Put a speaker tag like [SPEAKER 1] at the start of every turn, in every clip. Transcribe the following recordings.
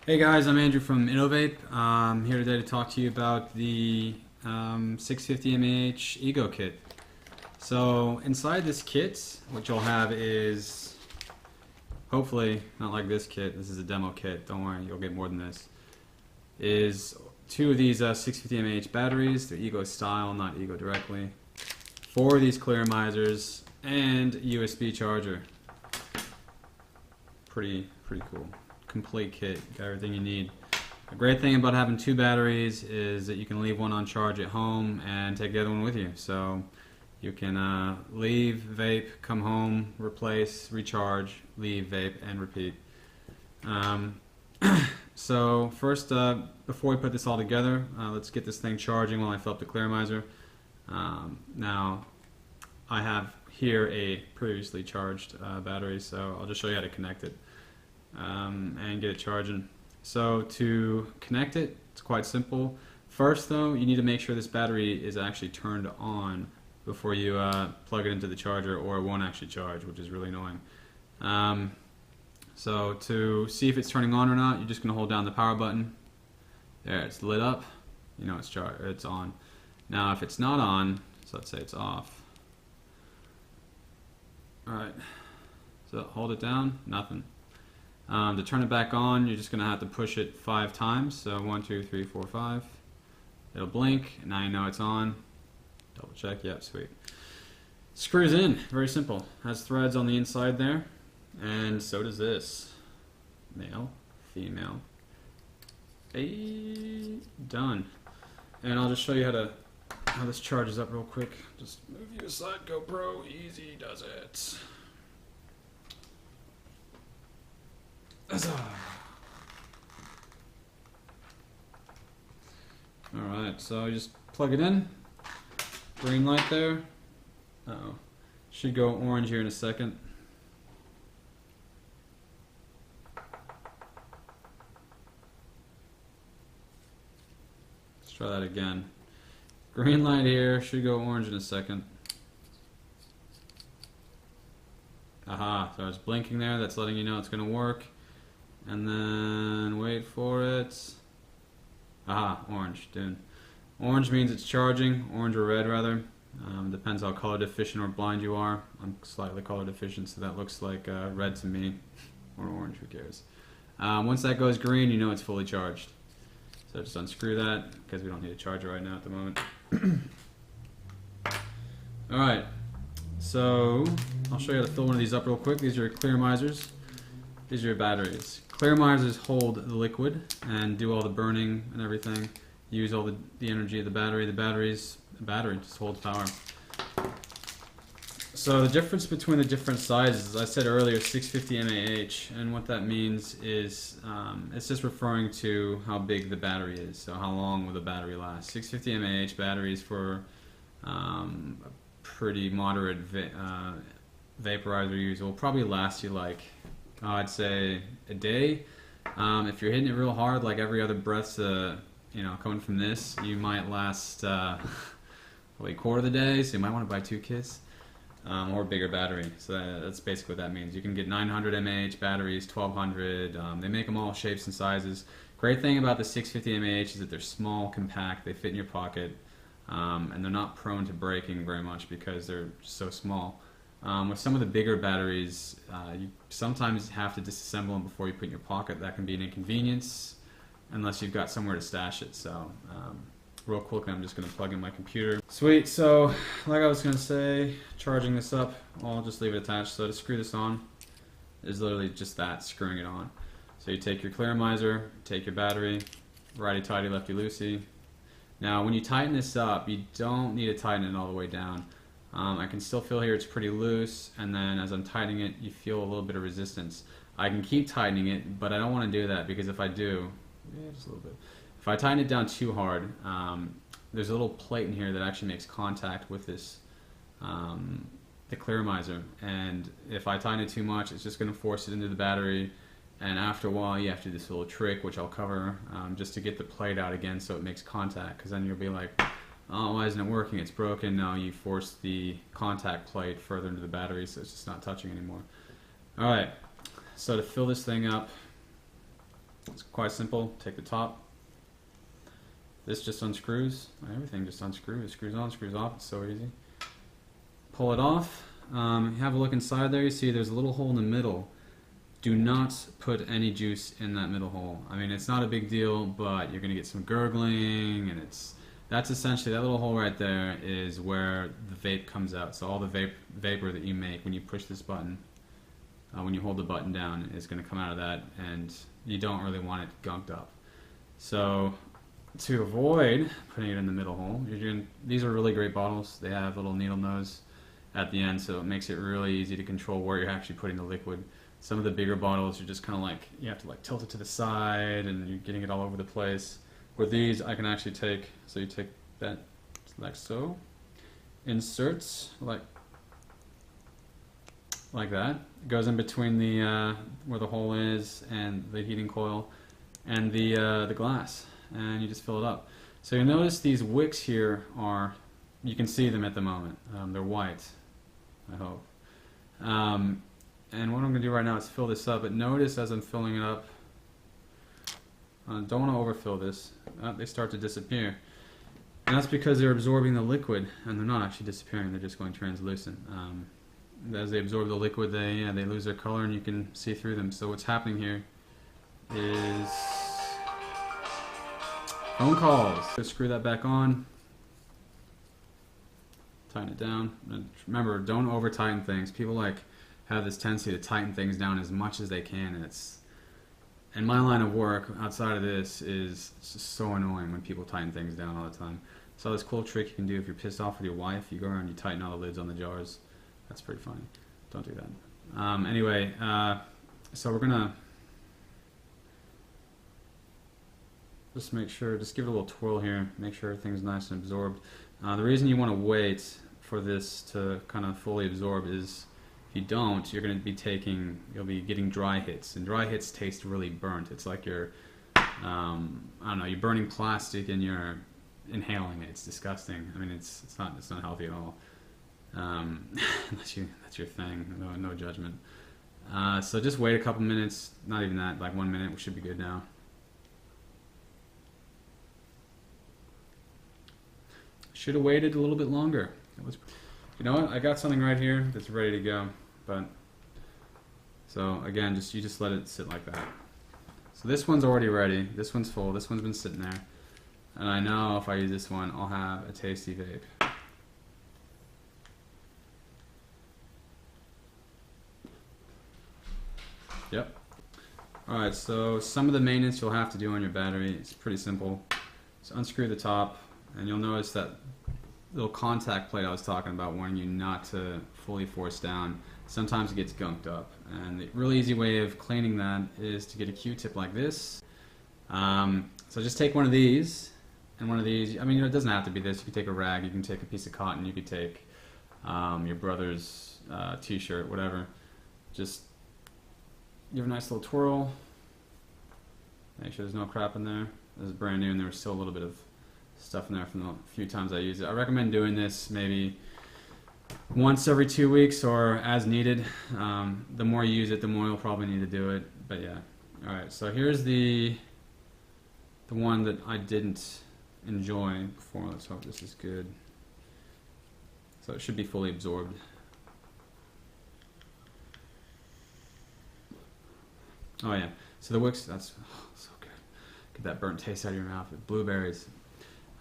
[SPEAKER 1] Hey guys, I'm Andrew from Inovape. I'm here today to talk to you about the 650 mAh Ego Kit. So inside this kit, what you'll have is, hopefully not like this kit, this is a demo kit, don't worry, you'll get more than this, is two of these 650 mAh batteries. They're Ego style, not Ego directly. Four of these clearomizers and a USB charger. Pretty cool. Complete kit, got everything you need. A great thing about having two batteries is that you can leave one on charge at home and take the other one with you. So you can leave, vape, come home, replace, recharge, leave, vape, and repeat. So first, before we put this all together, let's get this thing charging while I fill up the clearomizer. Now, I have here a previously charged battery, so I'll just show you how to connect it and get it charging. So to connect it, it's quite simple. First though, you need to make sure this battery is actually turned on before you plug it into the charger, or it won't actually charge, which is really annoying. So to see if it's turning on or not, you're just going to hold down the power button. There, it's lit up. You know it's on. Now if it's not on, so let's say it's off. Alright, so hold it down, nothing. To turn it back on, you're just going to have to push it 5 times. So 1, 2, 3, 4, 5. It'll blink, and now you know it's on. Double check, yep, sweet. Screws in, very simple. Has threads on the inside there, and so does this. Male, female. Hey, done. And I'll just show you how this charges up real quick. Just move you aside, GoPro, easy does it. Alright, so you just plug it in. Green light there. Uh-oh. Should go orange here in a second. Let's try that again. Green light here, should go orange in a second. Aha, so it's blinking there, that's letting you know it's going to work. And then wait for it. Aha, orange, dude. Orange means it's charging, orange or red rather. Depends how color deficient or blind you are. I'm slightly color deficient, so that looks like red to me, or orange, who cares. Once that goes green, you know it's fully charged. So just unscrew that, because we don't need a charger right now at the moment. Alright, so I'll show you how to fill one of these up real quick. These are clearomizers. These are your batteries. Clearomizers hold the liquid and do all the burning and everything. Use all the energy of the battery. The battery just holds power. So the difference between the different sizes, as I said earlier, 650 mAh, and what that means is it's just referring to how big the battery is, so how long will the battery last. 650 mAh batteries for a pretty moderate vaporizer use will probably last you like, I'd say a day. If you're hitting it real hard, like every other breath's coming from this, you might last probably a quarter of the day, so you might want to buy 2 kits. Or a bigger battery. So that's basically what that means. You can get 900 mAh batteries, 1200. They make them all shapes and sizes. Great thing about the 650 mAh is that they're small, compact, they fit in your pocket, and they're not prone to breaking very much because they're so small. With some of the bigger batteries, you sometimes have to disassemble them before you put in your pocket. That can be an inconvenience unless you've got somewhere to stash it. So real quick, I'm just going to plug in my computer. Sweet, so like I was going to say, charging this up, I'll just leave it attached. So to screw this on is literally just that, screwing it on. So you take your clearomizer, take your battery, righty-tighty, lefty-loosey. Now when you tighten this up, you don't need to tighten it all the way down. I can still feel here it's pretty loose, and then as I'm tightening it, you feel a little bit of resistance. I can keep tightening it, but I don't want to do that because if I do, just a little bit. If I tighten it down too hard, there's a little plate in here that actually makes contact with this, the clearomizer, and if I tighten it too much, it's just going to force it into the battery, and after a while you have to do this little trick, which I'll cover, just to get the plate out again so it makes contact, because then you'll be like, oh, why isn't it working? It's broken. No, you force the contact plate further into the battery, so it's just not touching anymore. Alright, so to fill this thing up, let's it's quite simple. Take the top. This just unscrews. Everything just unscrews. Screws on, screws off. It's so easy. Pull it off. You have a look inside there. You see there's a little hole in the middle. Do not put any juice in that middle hole. I mean, it's not a big deal, but you're gonna get some gurgling, and that's essentially, that little hole right there is where the vape comes out. So all the vapor that you make when you push this button, when you hold the button down, is gonna come out of that, and you don't really want it gunked up. So to avoid putting it in the middle hole, these are really great bottles. They have a little needle nose at the end, so it makes it really easy to control where you're actually putting the liquid. Some of the bigger bottles, you're just kind of like, you have to like tilt it to the side and you're getting it all over the place. With these, I can actually take, so you take that like so, inserts like that. It goes in between the where the hole is and the heating coil and the glass, and you just fill it up. So you'll notice these wicks here are, you can see them at the moment. They're white, I hope. And what I'm going to do right now is fill this up, but notice as I'm filling it up, don't want to overfill this. They start to disappear. And that's because they're absorbing the liquid, and they're not actually disappearing, they're just going translucent. As they absorb the liquid, they lose their color and you can see through them. So what's happening here is phone calls. So screw that back on. Tighten it down. And remember, don't over tighten things. People have this tendency to tighten things down as much as they can, and it's, in my line of work outside of this, is just so annoying when people tighten things down all the time. So this cool trick you can do if you're pissed off with your wife, you go around and you tighten all the lids on the jars. That's pretty funny. Don't do that. Anyway, so we're gonna just make sure, just give it a little twirl here, make sure everything's nice and absorbed. The reason you want to wait for this to kind of fully absorb is, if you don't, you're going to be you'll be getting dry hits, and dry hits taste really burnt. It's like you're, I don't know, you're burning plastic and you're inhaling it. It's disgusting. I mean, it's not healthy at all. That's your thing. No judgment. So just wait a couple minutes. Not even that, like 1 minute. We should be good now. Should have waited a little bit longer. You know what? I got something right here that's ready to go. But so again, you just let it sit like that. So this one's already ready. This one's full. This one's been sitting there, and I know if I use this one, I'll have a tasty vape. Yep. All right. So some of the maintenance you'll have to do on your battery. It's pretty simple. So unscrew the top, and you'll notice that little contact plate I was talking about, warning you not to fully force down. Sometimes it gets gunked up, and the really easy way of cleaning that is to get a Q-tip like this. So just take one of these and one of these. I mean, it doesn't have to be this. You can take a rag, you can take a piece of cotton, you could take your brother's t-shirt, whatever. Just give a nice little twirl. Make sure there's no crap in there. This is brand new, and there was still a little bit of stuff in there from the few times I used it. I recommend doing this maybe once every 2 weeks or as needed. The more you use it, the more you'll probably need to do it. But yeah. Alright, so here's the one that I didn't enjoy before. Let's hope this is good. So it should be fully absorbed. Oh yeah. So the wicks, that's so good. Get that burnt taste out of your mouth with blueberries.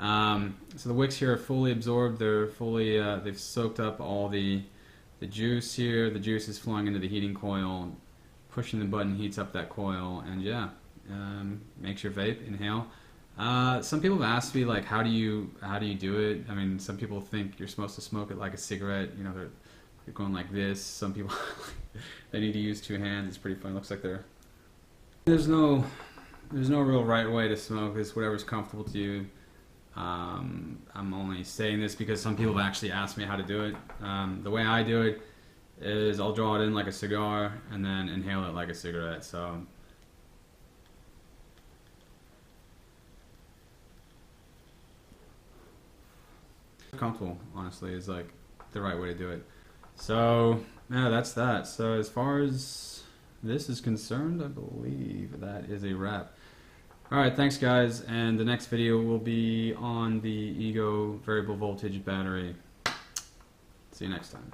[SPEAKER 1] So the wicks here are fully absorbed. They're fully, they've soaked up all the juice here. The juice is flowing into the heating coil. Pushing the button heats up that coil, and yeah, makes your vape inhale. Some people have asked me, like, how do you do it? I mean, some people think you're supposed to smoke it like a cigarette. You know, they're going like this. Some people they need to use 2 hands. It's pretty fun. It looks like there's no real right way to smoke this. Whatever's comfortable to you. I'm only saying this because some people have actually asked me how to do it. The way I do it is I'll draw it in like a cigar and then inhale it like a cigarette. So comfortable, honestly, is like the right way to do it. So yeah, that's that. So as far as this is concerned, I believe that is a wrap. Alright, thanks guys, and the next video will be on the Ego variable voltage battery. See you next time.